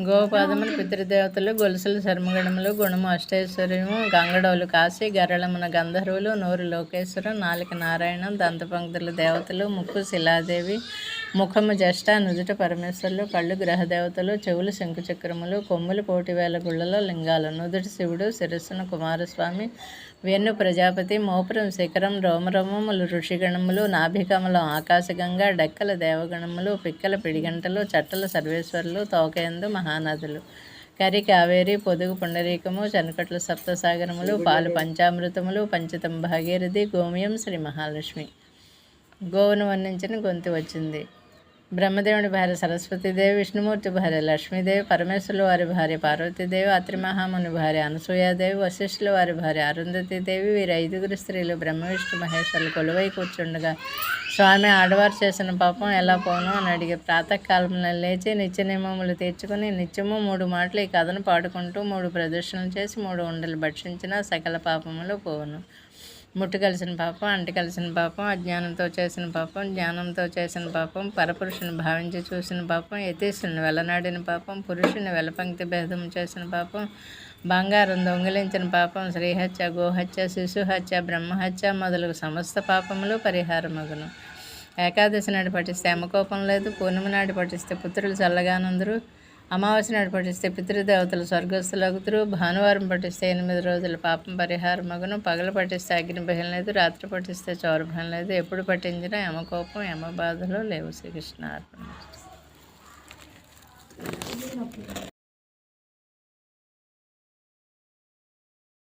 గోపాదములు పితృదేవతలు గొలుసులు శర్మగణములు గుణము అష్టైశ్వర్యము గంగడవులు కాశీ గరళమున గంధర్వులు నోరు లోకేశ్వరం నాలుక నారాయణం దంతపంక్తులు దేవతలు ముక్కు శిలాదేవి ముఖము జ్యేష్ఠ నుదుట పరమేశ్వరులు కళ్ళు గ్రహదేవతలు చెవులు శంకుచక్రములు కొమ్ములు కోటివేల గుళ్ళలో లింగాలు నుదుటి శివుడు శిరస్సున కుమారస్వామి వెన్ను ప్రజాపతి మోపురం శిఖరం రోమరోమములు ఋషిగణములు నాభికమలం ఆకాశగంగా డెక్కల దేవగణములు పిక్కల పిడిగంటలు చట్టల సర్వేశ్వరులు తోకయందు మహానదులు కరి కావేరి పొదుగు పుండరీకము చనకట్ల సప్తసాగరములు పాలు పంచామృతములు పంచతం భాగీరథి గోమయం శ్రీ మహాలక్ష్మి. గోవును వర్ణించిన గొంతు వచ్చింది. బ్రహ్మదేవుని భార్య సరస్వతీదేవి, విష్ణుమూర్తి భార్య లక్ష్మీదేవి, పరమేశ్వరుల వారి భార్య పార్వతీదేవి, అత్రి మహాముని భార్య అనసూయాదేవి, వశిష్ఠుల వారి భార్య అరుంధతీదేవి. వీరి 5 స్త్రీలు బ్రహ్మ విష్ణు మహేశ్వరులు కొలువై కూర్చుండగా స్వామి ఆడవారు చేసిన పాపం ఎలా పోను అని అడిగి ప్రాతకాలంలో లేచి నిత్య నియమములు తీర్చుకుని నిత్యము 3 మాటలు ఈ కథను పాడుకుంటూ 3 ప్రదర్శనలు చేసి 3 ఉండలు భక్షించిన సకల పాపములు పోను. ముట్టు కలిసిన పాపం, అంటి కలిసిన పాపం, అజ్ఞానంతో చేసిన పాపం, జ్ఞానంతో చేసిన పాపం, పరపురుషుని భావించి చూసిన పాపం, యతీశ్వరుని వెలనాడిన పాపం, పురుషుని వెలపంక్తి భేదం చేసిన పాపం, బంగారం దొంగిలించిన పాపం, శ్రీహత్య గోహత్య శిశుహత్య బ్రహ్మహత్య మొదలగు సమస్త పాపములు పరిహారమగును. ఏకాదశి నాడు పఠిస్తే అమ్మకోపం లేదు, పూర్ణిమ నాడు పఠిస్తే పుత్రులు చల్లగానందరు, అమావాస్య నాడు పఠిస్తే పితృదేవతలు స్వర్గస్థులగుతురు, భానువారం పఠిస్తే 8 రోజుల పాపం పరిహారమగును, పగలు పఠిస్తే అగ్ని భయం లేదు, రాత్రి పఠిస్తే చౌర భయం లేదు, ఎప్పుడు పఠించినా యమకోపం యమ బాధలు లేవు. శ్రీకృష్ణ అర్పణ.